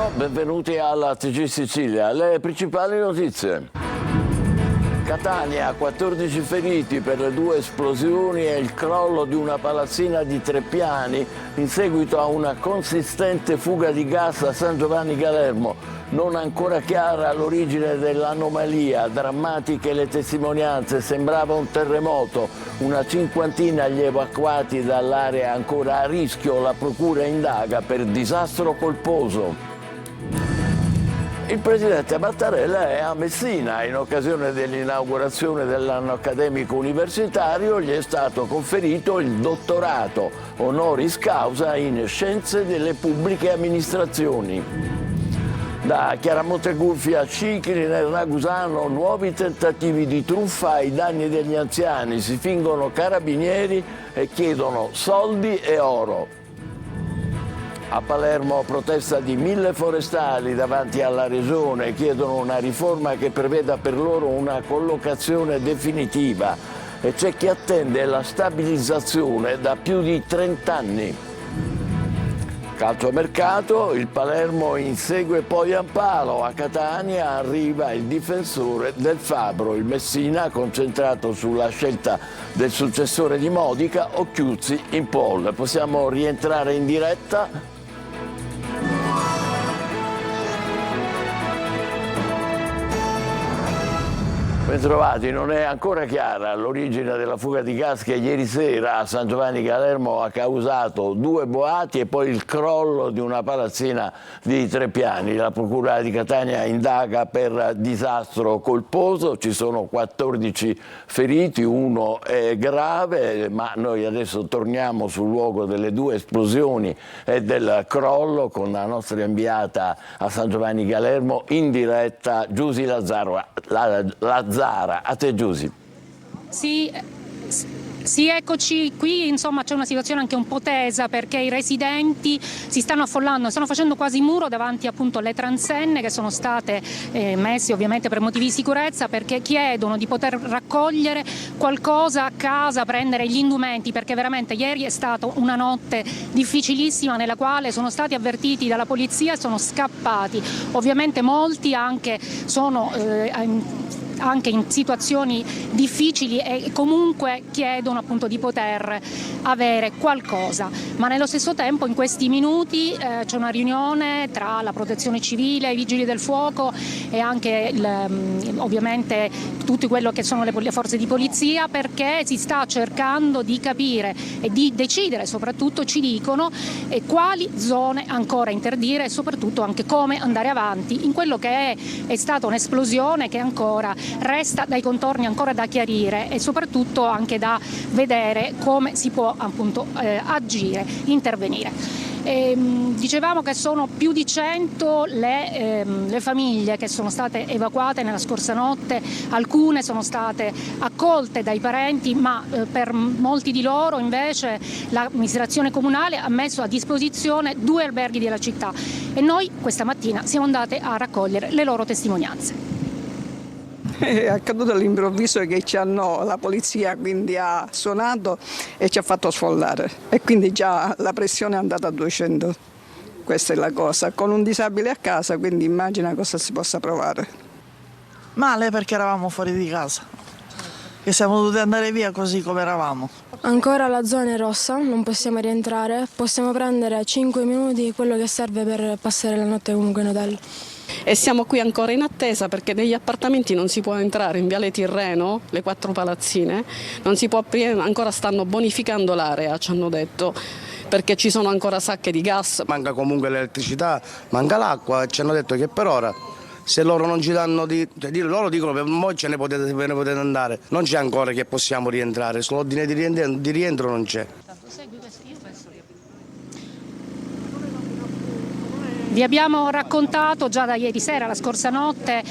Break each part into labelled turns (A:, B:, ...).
A: Buongiorno, benvenuti alla TG Sicilia. Le principali notizie. Catania, 14 feriti per le 2 esplosioni e il crollo di una palazzina di 3 piani in seguito a una consistente fuga di gas a San Giovanni Galermo. Non ancora chiara l'origine dell'anomalia, drammatiche le testimonianze, sembrava un terremoto, una cinquantina gli evacuati dall'area ancora a rischio, la procura indaga per disastro colposo. Il presidente Mattarella è a Messina. In occasione dell'inaugurazione dell'anno accademico universitario gli è stato conferito il dottorato honoris causa in scienze delle pubbliche amministrazioni. Da Chiaramonte Gulfi a Scicli nel Ragusano, nuovi tentativi di truffa ai danni degli anziani. Si fingono carabinieri e chiedono soldi e oro. A Palermo protesta di 1000 forestali davanti alla regione, chiedono una riforma che preveda per loro una collocazione definitiva e c'è chi attende la stabilizzazione da più di 30 anni. Calciomercato, il Palermo insegue poi Ampalo, a Catania arriva il difensore del Fabbro, il Messina concentrato sulla scelta del successore di Modica, Occhiuzzi in pole. Possiamo rientrare in diretta? Bentrovati, non è ancora chiara l'origine della fuga di gas che ieri sera a San Giovanni Galermo ha causato 2 boati e poi il crollo di una palazzina di 3 piani. La procura di Catania indaga per disastro colposo, ci sono 14 feriti, 1 è grave, ma noi adesso torniamo sul luogo delle 2 esplosioni e del crollo con la nostra inviata a San Giovanni Galermo in diretta, Giusy Lazzara. A te Giusy.
B: Sì, eccoci qui, insomma c'è una situazione anche un po' tesa perché i residenti si stanno affollando, stanno facendo quasi muro davanti appunto alle transenne che sono state messe ovviamente per motivi di sicurezza, perché chiedono di poter raccogliere qualcosa a casa, prendere gli indumenti, perché veramente ieri è stata una notte difficilissima nella quale sono stati avvertiti dalla polizia e sono scappati. Ovviamente molti anche sono anche in situazioni difficili e comunque chiedono appunto di poter avere qualcosa, ma nello stesso tempo in questi minuti c'è una riunione tra la protezione civile, i vigili del fuoco e anche ovviamente tutti quello che sono le forze di polizia, perché si sta cercando di capire e di decidere, soprattutto ci dicono quali zone ancora interdire e soprattutto anche come andare avanti in quello che è stata un'esplosione che ancora resta dai contorni ancora da chiarire e soprattutto anche da vedere come si può appunto agire, intervenire. Dicevamo che sono più di 100 le famiglie che sono state evacuate nella scorsa notte, alcune sono state accolte dai parenti, ma per molti di loro invece l'amministrazione comunale ha messo a disposizione 2 alberghi della città e noi questa mattina siamo andate a raccogliere le loro testimonianze.
C: È accaduto all'improvviso che la polizia quindi ha suonato e ci ha fatto sfollare e quindi già la pressione è andata a 200, questa è la cosa, con un disabile a casa, quindi immagina cosa si possa provare.
D: Male perché eravamo fuori di casa, che siamo dovuti andare via così come eravamo.
E: Ancora la zona è rossa, non possiamo rientrare, possiamo prendere 5 minuti quello che serve per passare la notte comunque in hotel.
F: E siamo qui ancora in attesa perché negli appartamenti non si può entrare, in Viale Tirreno, le 4 palazzine, non si può aprire, ancora stanno bonificando l'area, ci hanno detto, perché ci sono ancora sacche di gas.
G: Manca comunque l'elettricità, manca l'acqua e ci hanno detto che per ora, se loro non ci danno loro dicono per voi ve ne potete andare, non c'è ancora che possiamo rientrare, sull'ordine di rientro non c'è.
B: Vi abbiamo raccontato già da ieri sera, la scorsa notte,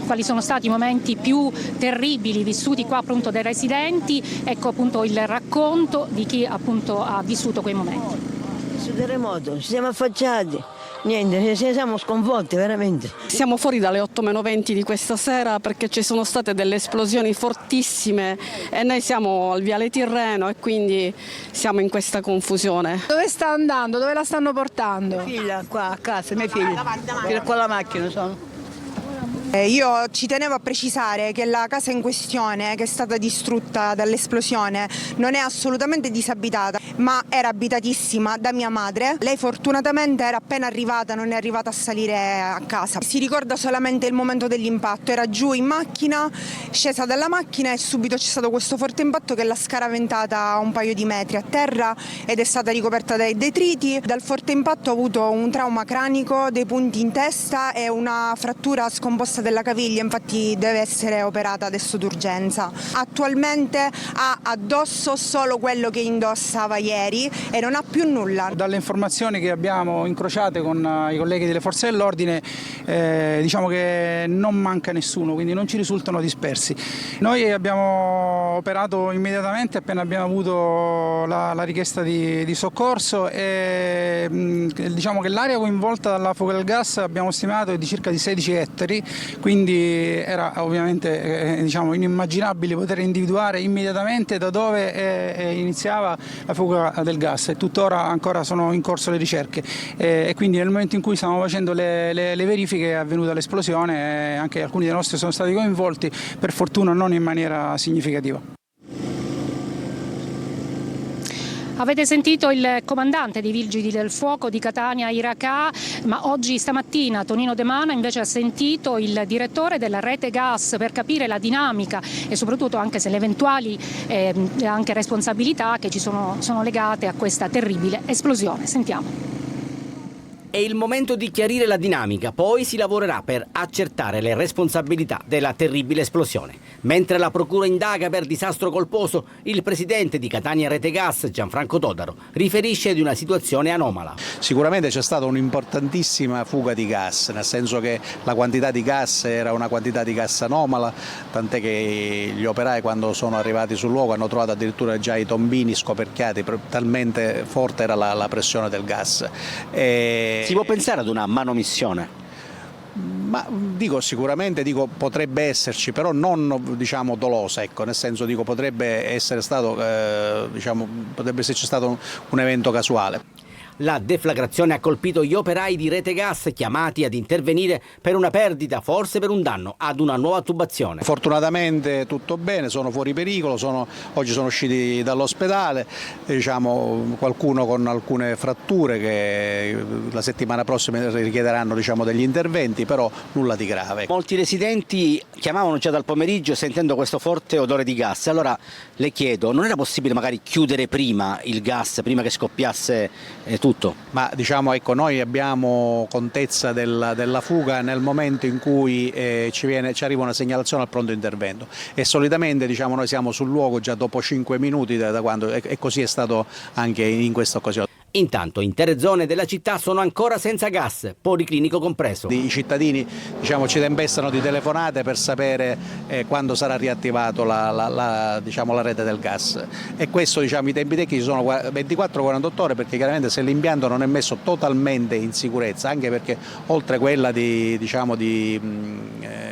B: quali sono stati i momenti più terribili vissuti qua appunto dai residenti. Ecco appunto il racconto di chi appunto ha vissuto quei momenti.
H: Sul terremoto ci siamo affacciati, Niente, siamo sconvolti veramente.
F: Siamo fuori dalle 8:20 di questa sera perché ci sono state delle esplosioni fortissime e noi siamo al Viale Tirreno e quindi siamo in questa confusione.
I: Dove sta andando? Dove la stanno portando?
H: Mia figlia qua a casa, mia figlia, che con la macchina sono.
I: Io ci tenevo a precisare che la casa in questione, che è stata distrutta dall'esplosione, non è assolutamente disabitata, ma era abitatissima da mia madre. Lei fortunatamente era appena arrivata, non è arrivata a salire a casa. Si ricorda solamente il momento dell'impatto, era giù in macchina, scesa dalla macchina e subito c'è stato questo forte impatto che l'ha scaraventata un paio di metri a terra ed è stata ricoperta dai detriti. Dal forte impatto ha avuto un trauma cranico, dei punti in testa e una frattura scomposta della caviglia, infatti deve essere operata adesso d'urgenza. Attualmente ha addosso solo quello che indossava ieri e non ha più nulla.
J: Dalle informazioni che abbiamo incrociate con i colleghi delle forze dell'ordine diciamo che non manca nessuno, quindi non ci risultano dispersi. Noi abbiamo operato immediatamente appena abbiamo avuto la richiesta di soccorso e diciamo che l'area coinvolta dalla fuga del gas abbiamo stimato è di circa di 16 ettari, quindi era ovviamente diciamo inimmaginabile poter individuare immediatamente da dove iniziava la fuga del gas e tuttora ancora sono in corso le ricerche e quindi nel momento in cui stavamo facendo le verifiche è avvenuta l'esplosione e anche alcuni dei nostri sono stati coinvolti, per fortuna non in maniera significativa.
B: Avete sentito il comandante dei Vigili del Fuoco di Catania Iraca, ma oggi stamattina Tonino De Mana invece ha sentito il direttore della rete gas per capire la dinamica e soprattutto anche se le eventuali anche responsabilità che ci sono legate a questa terribile esplosione. Sentiamo.
K: È il momento di chiarire la dinamica, poi si lavorerà per accertare le responsabilità della terribile esplosione. Mentre la procura indaga per disastro colposo, il presidente di Catania Rete Gas, Gianfranco Todaro, riferisce di una situazione anomala.
L: Sicuramente c'è stata un'importantissima fuga di gas, nel senso che la quantità di gas era una quantità di gas anomala, tant'è che gli operai quando sono arrivati sul luogo hanno trovato addirittura già i tombini scoperchiati, talmente forte era la pressione del gas.
K: Si può pensare ad una manomissione?
L: Ma sicuramente potrebbe esserci, però non diciamo dolosa, ecco, nel senso potrebbe essere stato potrebbe esserci stato un evento casuale.
K: La deflagrazione ha colpito gli operai di Rete Gas chiamati ad intervenire per una perdita, forse per un danno ad una nuova tubazione.
L: Fortunatamente tutto bene, sono fuori pericolo, oggi sono usciti dall'ospedale, qualcuno con alcune fratture che la settimana prossima richiederanno degli interventi, però nulla di grave.
K: Molti residenti chiamavano già dal pomeriggio sentendo questo forte odore di gas, allora le chiedo, non era possibile magari chiudere prima il gas, prima che scoppiasse tutto?
L: Ma ecco, noi abbiamo contezza della fuga nel momento in cui ci arriva una segnalazione al pronto intervento e solitamente noi siamo sul luogo già dopo 5 minuti da quando, e così è stato anche in questa occasione.
K: Intanto intere zone della città sono ancora senza gas, policlinico compreso.
L: I cittadini ci tempestano di telefonate per sapere quando sarà riattivato la rete del gas e questo i tempi tecnici sono 24-48 ore perché chiaramente se l'impianto non è messo totalmente in sicurezza, anche perché oltre quella di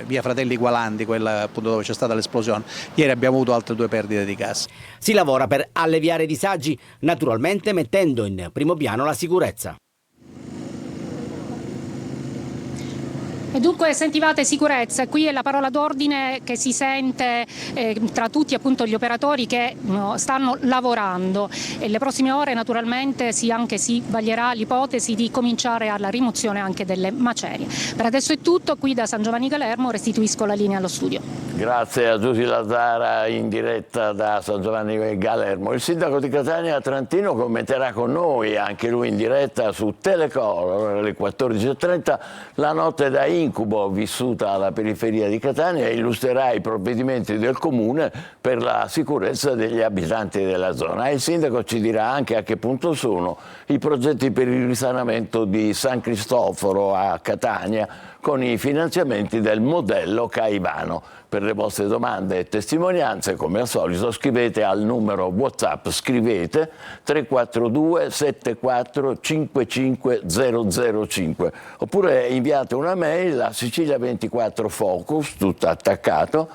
L: via Fratelli Gualandi, quella appunto dove c'è stata l'esplosione, ieri abbiamo avuto altre 2 perdite di gas.
K: Si lavora per alleviare i disagi, naturalmente mettendo in primo piano la sicurezza.
B: E dunque sentivate sicurezza, qui è la parola d'ordine che si sente tra tutti appunto gli operatori che stanno lavorando e le prossime ore naturalmente si vaglierà l'ipotesi di cominciare alla rimozione anche delle macerie. Per adesso è tutto, qui da San Giovanni Galermo restituisco la linea allo studio.
A: Grazie a Giusy Lazzara in diretta da San Giovanni Galermo. Il sindaco di Catania Trantino commenterà con noi, anche lui in diretta su Telecol alle 14:30, la notte da incubo vissuta alla periferia di Catania e illustrerà i provvedimenti del comune per la sicurezza degli abitanti della zona. E il sindaco ci dirà anche a che punto sono i progetti per il risanamento di San Cristoforo a Catania con i finanziamenti del modello Caivano. Per per le vostre domande e testimonianze, come al solito, scrivete al numero WhatsApp, scrivete 342 74 55 005, oppure inviate una mail a Sicilia24Focus, tutto attaccato,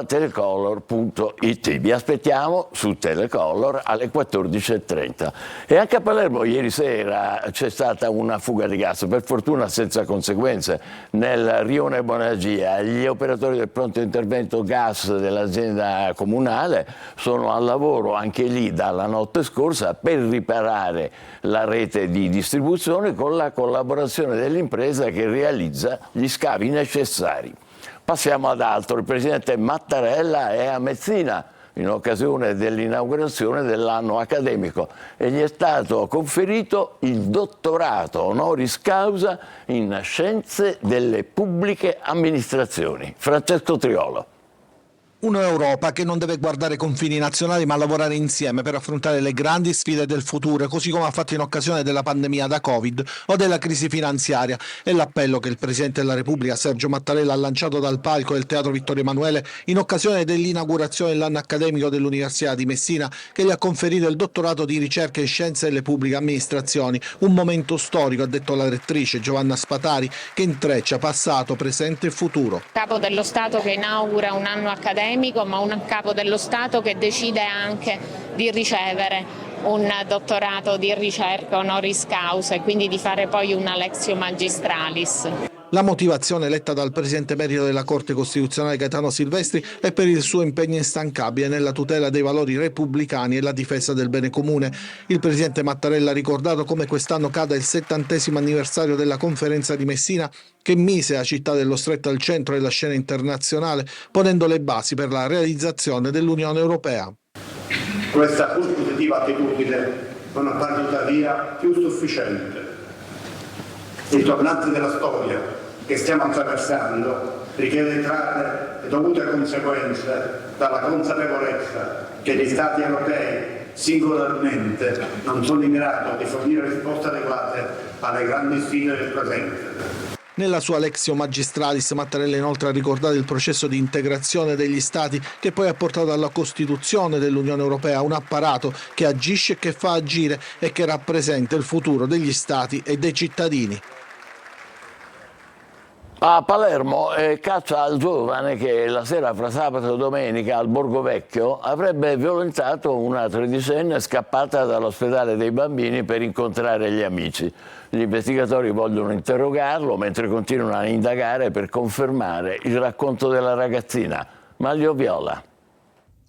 A: @telecolor.it. Vi aspettiamo su Telecolor alle 14:30. E anche a Palermo ieri sera c'è stata una fuga di gas, per fortuna senza conseguenze, nel rione Bonagia. Gli operatori del pronto intervento gas dell'azienda comunale sono al lavoro anche lì dalla notte scorsa per riparare la rete di distribuzione con la collaborazione dell'impresa che realizza gli scavi necessari. Passiamo ad altro. Il presidente Mattarella è a Messina in occasione dell'inaugurazione dell'anno accademico e gli è stato conferito il dottorato honoris causa in scienze delle pubbliche amministrazioni. Francesco Triolo.
M: Un'Europa che non deve guardare confini nazionali ma lavorare insieme per affrontare le grandi sfide del futuro, così come ha fatto in occasione della pandemia da Covid o della crisi finanziaria. È l'appello che il Presidente della Repubblica Sergio Mattarella ha lanciato dal palco del Teatro Vittorio Emanuele in occasione dell'inaugurazione dell'anno accademico dell'Università di Messina, che gli ha conferito il dottorato di ricerca in scienze delle pubbliche amministrazioni. Un momento storico, ha detto la rettrice Giovanna Spatari, che intreccia passato, presente e futuro.
N: Capo dello Stato che inaugura un anno accademico, ma un capo dello Stato che decide anche di ricevere un dottorato di ricerca honoris causa e quindi di fare poi una lectio magistralis.
M: La motivazione letta dal Presidente emerito della Corte Costituzionale Gaetano Silvestri è per il suo impegno instancabile nella tutela dei valori repubblicani e la difesa del bene comune. Il Presidente Mattarella ha ricordato come quest'anno cada il 70° anniversario della Conferenza di Messina, che mise la città dello Stretto al centro della scena internazionale, ponendo le basi per la realizzazione dell'Unione Europea.
O: Questa positiva attitudine non appare tuttavia più sufficiente. Il tornante della storia che stiamo attraversando richiede di trarre le dovute conseguenze dalla consapevolezza che gli Stati europei singolarmente non sono in grado di fornire risposte adeguate alle grandi sfide del presente.
M: Nella sua Lectio Magistralis Mattarella inoltre ha ricordato il processo di integrazione degli Stati che poi ha portato alla Costituzione dell'Unione Europea, un apparato che agisce e che fa agire e che rappresenta il futuro degli Stati e dei cittadini.
A: A Palermo caccia al giovane che la sera fra sabato e domenica al Borgo Vecchio avrebbe violentato una 13enne scappata dall'ospedale dei bambini per incontrare gli amici. Gli investigatori vogliono interrogarlo mentre continuano a indagare per confermare il racconto della ragazzina. Maglio Viola.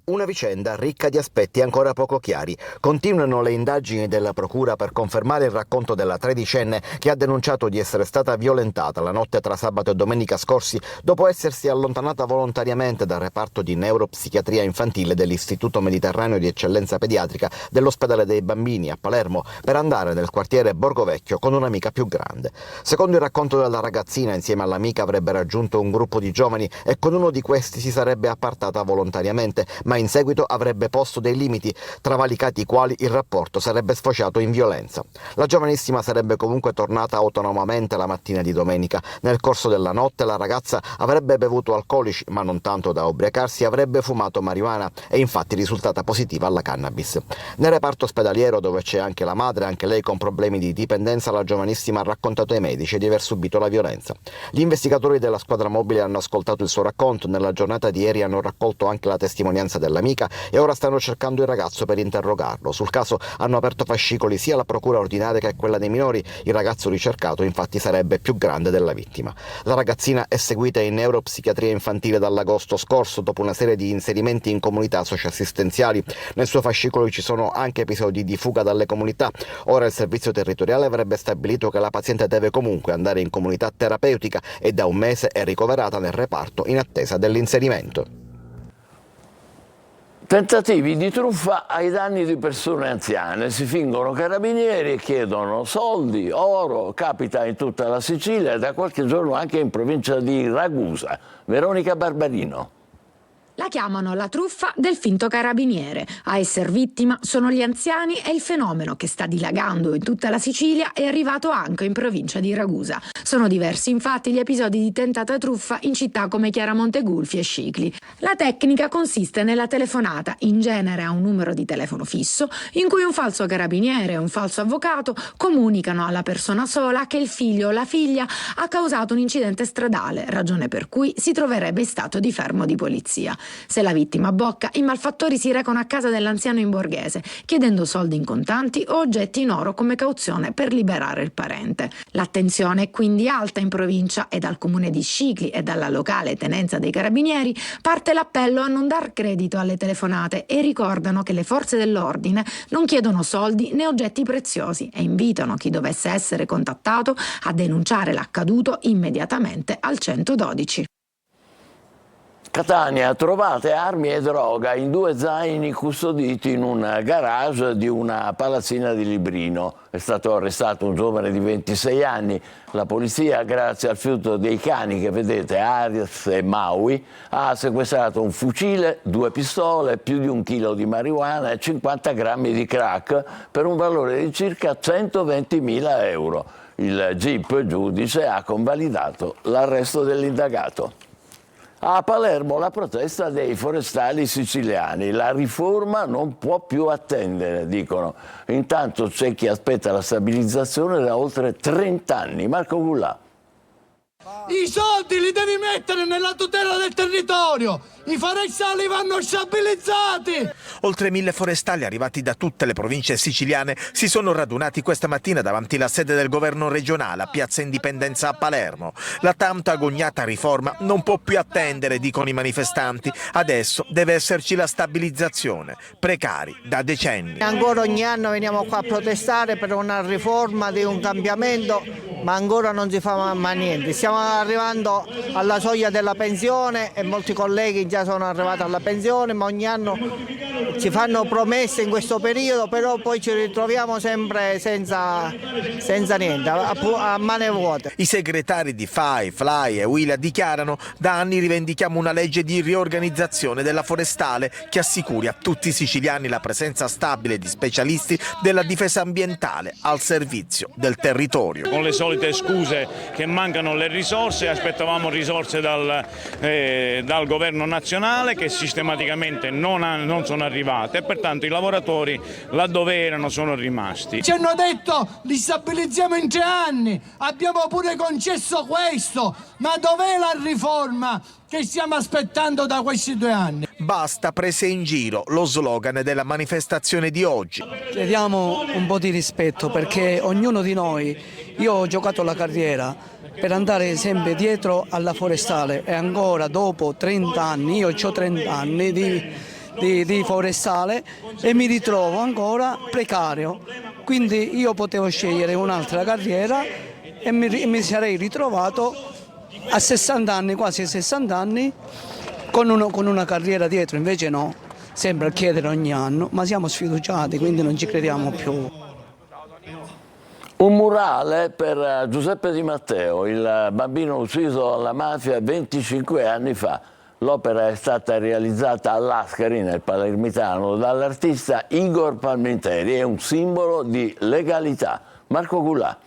P: Una vicenda ricca di aspetti ancora poco chiari. Continuano le indagini della procura per confermare il racconto della 13enne che ha denunciato di essere stata violentata la notte tra sabato e domenica scorsi dopo essersi allontanata volontariamente dal reparto di neuropsichiatria infantile dell'Istituto Mediterraneo di Eccellenza Pediatrica dell'ospedale dei bambini a Palermo per andare nel quartiere Borgo Vecchio con un'amica più grande. Secondo il racconto della ragazzina, insieme all'amica avrebbe raggiunto un gruppo di giovani e con uno di questi si sarebbe appartata volontariamente, ma in seguito avrebbe posto dei limiti, travalicati i quali il rapporto sarebbe sfociato in violenza. La giovanissima sarebbe comunque tornata autonomamente la mattina di domenica. Nel corso della notte la ragazza avrebbe bevuto alcolici, ma non tanto da ubriacarsi, avrebbe fumato marijuana e infatti risultata positiva alla cannabis. Nel reparto ospedaliero, dove c'è anche la madre, anche lei con problemi di dipendenza, la giovanissima ha raccontato ai medici di aver subito la violenza. Gli investigatori della squadra mobile hanno ascoltato il suo racconto. Nella giornata di ieri hanno raccolto anche la testimonianza dell'amica e ora stanno cercando il ragazzo per interrogarlo. Sul caso hanno aperto fascicoli sia la procura ordinaria che quella dei minori. Il ragazzo ricercato infatti sarebbe più grande della vittima. La ragazzina è seguita in neuropsichiatria infantile dall'agosto scorso dopo una serie di inserimenti in comunità socioassistenziali. Nel suo fascicolo ci sono anche episodi di fuga dalle comunità. Ora il servizio territoriale avrebbe stabilito che la paziente deve comunque andare in comunità terapeutica e da un mese è ricoverata nel reparto in attesa dell'inserimento.
A: Tentativi di truffa ai danni di persone anziane. Si fingono carabinieri e chiedono soldi, oro. Capita in tutta la Sicilia e da qualche giorno anche in provincia di Ragusa. Veronica Barbarino.
Q: La chiamano la truffa del finto carabiniere. A esser vittima sono gli anziani e il fenomeno, che sta dilagando in tutta la Sicilia, è arrivato anche in provincia di Ragusa. Sono diversi infatti gli episodi di tentata truffa in città come Chiaramonte Gulfi e Scicli. La tecnica consiste nella telefonata, in genere a un numero di telefono fisso, in cui un falso carabiniere e un falso avvocato comunicano alla persona sola che il figlio o la figlia ha causato un incidente stradale, ragione per cui si troverebbe in stato di fermo di polizia. Se la vittima bocca, i malfattori si recano a casa dell'anziano in borghese, chiedendo soldi in contanti o oggetti in oro come cauzione per liberare il parente. L'attenzione è quindi alta in provincia e dal comune di Scicli e dalla locale tenenza dei carabinieri parte l'appello a non dar credito alle telefonate e ricordano che le forze dell'ordine non chiedono soldi né oggetti preziosi e invitano chi dovesse essere contattato a denunciare l'accaduto immediatamente al 112.
A: Catania, trovate armi e droga in 2 zaini custoditi in un garage di una palazzina di Librino. È stato arrestato un giovane di 26 anni. La polizia, grazie al fiuto dei cani che vedete, Arias e Maui, ha sequestrato un fucile, 2 pistole, più di 1 chilo di marijuana e 50 grammi di crack per un valore di circa 120.000 euro. Il GIP giudice ha convalidato l'arresto dell'indagato. A Palermo la protesta dei forestali siciliani. La riforma non può più attendere, dicono. Intanto c'è chi aspetta la stabilizzazione da oltre 30 anni. Marco Gullà.
R: I soldi li devi mettere nella tutela del territorio. I forestali vanno stabilizzati.
S: Oltre 1000 forestali arrivati da tutte le province siciliane si sono radunati questa mattina davanti alla sede del governo regionale a Piazza Indipendenza a Palermo. La tanto agognata riforma non può più attendere, dicono i manifestanti. Adesso deve esserci la stabilizzazione. Precari da decenni.
T: Ancora ogni anno veniamo qua a protestare per una riforma, di un cambiamento, ma ancora non si fa mai niente. Stiamo arrivando alla soglia della pensione e molti colleghi già sono arrivati alla pensione, ma ogni anno ci fanno promesse in questo periodo, però poi ci ritroviamo sempre senza niente, a mani vuote.
S: I segretari di FAI, FLAI e UILA dichiarano: da anni rivendichiamo una legge di riorganizzazione della forestale che assicuri a tutti i siciliani la presenza stabile di specialisti della difesa ambientale al servizio del territorio.
U: Con le solite scuse che mancano le risorse, aspettavamo risorse dal governo nazionale che sistematicamente non sono arrivate e pertanto i lavoratori laddove erano sono rimasti.
R: Ci hanno detto li stabilizziamo in 3 anni, abbiamo pure concesso questo, ma dov'è la riforma che stiamo aspettando da questi 2 anni?
S: Basta prese in giro, lo slogan della manifestazione di oggi.
V: Chiediamo un po' di rispetto perché ognuno di noi, io ho giocato la carriera per andare sempre dietro alla forestale e ancora dopo 30 anni, io ho 30 anni di forestale e mi ritrovo ancora precario, quindi io potevo scegliere un'altra carriera e mi sarei ritrovato a 60 anni, quasi 60 anni, con una carriera dietro, invece no, sembra chiedere ogni anno, ma siamo sfiduciati, quindi non ci crediamo più.
A: Un murale per Giuseppe Di Matteo, il bambino ucciso dalla mafia 25 anni fa. L'opera è stata realizzata all'Ascari, nel Palermitano, dall'artista Igor Palminteri. È un simbolo di legalità. Marco Gullà.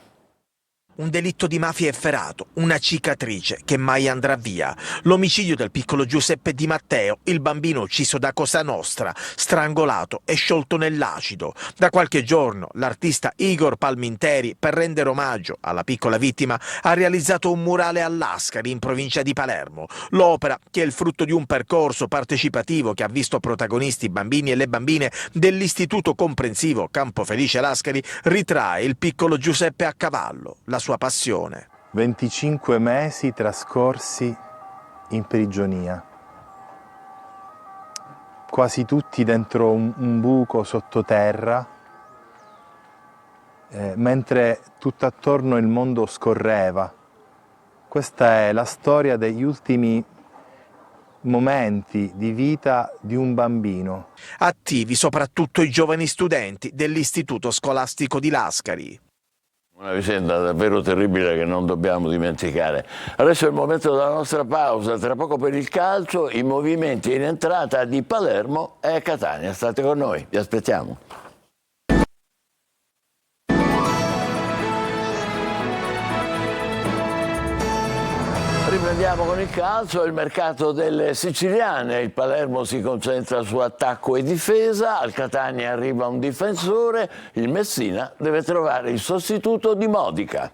S: Un delitto di mafia efferato, una cicatrice che mai andrà via. L'omicidio del piccolo Giuseppe Di Matteo, il bambino ucciso da Cosa Nostra, strangolato e sciolto nell'acido. Da qualche giorno l'artista Igor Palminteri, per rendere omaggio alla piccola vittima, ha realizzato un murale all'Ascari, in provincia di Palermo. L'opera, che è il frutto di un percorso partecipativo che ha visto protagonisti i bambini e le bambine dell'Istituto Comprensivo Campo Felice Lascari, ritrae il piccolo Giuseppe a cavallo, la sua passione.
W: 25 mesi trascorsi in prigionia, quasi tutti dentro un buco sottoterra, mentre tutto attorno il mondo scorreva. Questa è la storia degli ultimi momenti di vita di un bambino.
S: Attivi soprattutto i giovani studenti dell'Istituto Scolastico di Lascari.
A: Una vicenda davvero terribile che non dobbiamo dimenticare. Adesso è il momento della nostra pausa, tra poco per il calcio, i movimenti in entrata di Palermo e Catania. State con noi, vi aspettiamo. Riprendiamo con il calcio, il mercato delle siciliane, il Palermo si concentra su attacco e difesa, al Catania arriva un difensore, il Messina deve trovare il sostituto di Modica.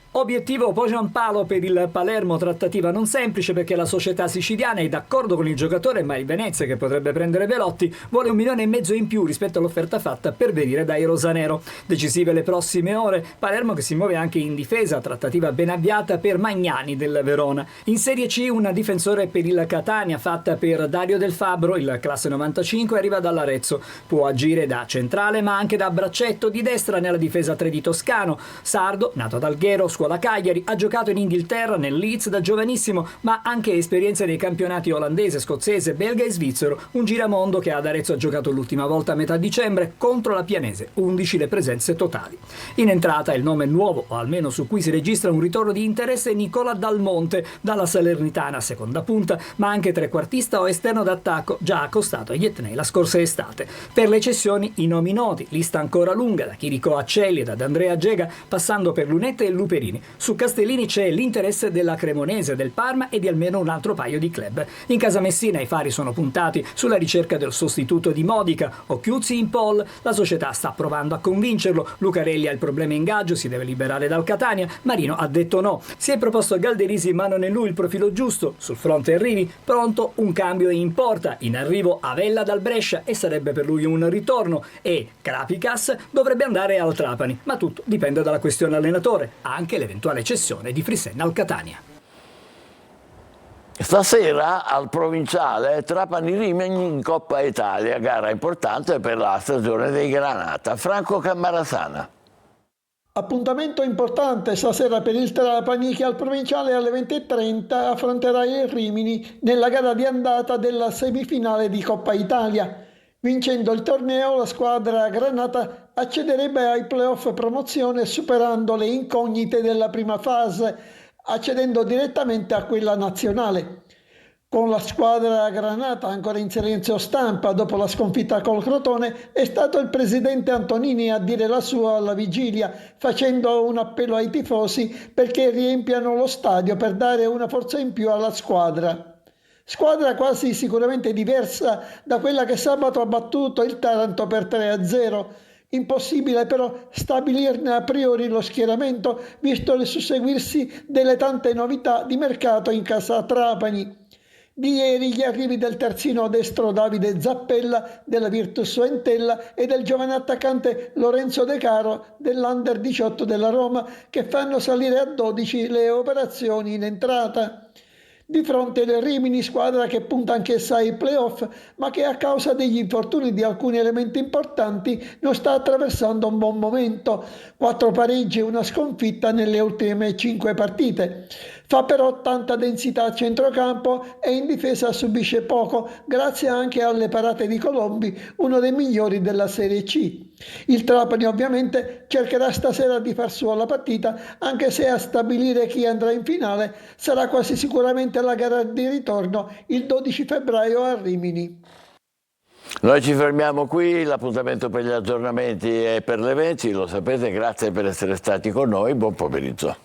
C: Obiettivo Pogiampalo per il Palermo, trattativa non semplice perché la società siciliana è d'accordo con il giocatore, ma il Venezia, che potrebbe prendere Belotti, vuole 1,5 milioni in più rispetto all'offerta fatta per venire dai rosanero. Decisive le prossime ore, Palermo che si muove anche in difesa, trattativa ben avviata per Magnani del Verona. In Serie C un difensore per il Catania fatta per Dario Del Fabbro, il classe 95, arriva dall'Arezzo. Può agire da centrale ma anche da braccetto di destra nella difesa 3 di Toscano. Sardo, nato ad Alghero, scuola Cagliari, ha giocato in Inghilterra, nel Leeds da giovanissimo, ma anche esperienze nei campionati olandese, scozzese, belga e svizzero. Un giramondo che ad Arezzo ha giocato l'ultima volta a metà dicembre contro la Pianese, 11 le presenze totali. In entrata il nome nuovo, o almeno su cui si registra un ritorno di interesse, è Nicola Dalmonte, dalla Salernitana seconda punta, ma anche trequartista o esterno d'attacco, già accostato agli etnei la scorsa estate. Per le cessioni i nomi noti, lista ancora lunga, da Chirico Accelli ed ad Andrea Gega, passando per Lunetta e Luperini. Su Castellini c'è l'interesse della Cremonese, del Parma e di almeno un altro paio di club. In casa Messina i fari sono puntati sulla ricerca del sostituto di Modica. Occhiuzzi in pole, la società sta provando a convincerlo. Lucarelli ha il problema ingaggio, si deve liberare dal Catania. Marino ha detto no. Si è proposto a Galderisi, ma non è lui il profilo giusto. Sul fronte arrivi, pronto un cambio in porta. In arrivo Avella dal Brescia e sarebbe per lui un ritorno. E Krapicas dovrebbe andare al Trapani, ma tutto dipende dalla questione allenatore, anche l'eventuale cessione di Frisenna al Catania.
A: Stasera al Provinciale Trapani-Rimini in Coppa Italia, gara importante per la stagione dei Granata. Franco Cammarasana.
D: Appuntamento importante stasera per il Trapani, che al Provinciale alle 20:30 affronterà il Rimini nella gara di andata della semifinale di Coppa Italia. Vincendo il torneo, la squadra granata accederebbe ai playoff promozione superando le incognite della prima fase, accedendo direttamente a quella nazionale. Con la squadra granata ancora in silenzio stampa dopo la sconfitta col Crotone, è stato il presidente Antonini a dire la sua alla vigilia, facendo un appello ai tifosi perché riempiano lo stadio per dare una forza in più alla squadra. Squadra quasi sicuramente diversa da quella che sabato ha battuto il Taranto per 3-0. Impossibile però stabilirne a priori lo schieramento, visto il susseguirsi delle tante novità di mercato in casa Trapani. Di ieri gli arrivi del terzino destro Davide Zappella della Virtus Entella e del giovane attaccante Lorenzo De Caro dell'Under 18 della Roma, che fanno salire a 12 le operazioni in entrata. Di fronte al Rimini, squadra che punta anch'essa ai playoff, ma che a causa degli infortuni di alcuni elementi importanti non sta attraversando un buon momento. 4 pareggi e una sconfitta nelle ultime 5 partite. Fa però tanta densità a centrocampo e in difesa subisce poco, grazie anche alle parate di Colombi, uno dei migliori della Serie C. Il Trapani ovviamente cercherà stasera di far sua la partita, anche se a stabilire chi andrà in finale sarà quasi sicuramente la gara di ritorno il 12 febbraio a Rimini.
A: Noi ci fermiamo qui, l'appuntamento per gli aggiornamenti e per le eventi, lo sapete, grazie per essere stati con noi, buon pomeriggio.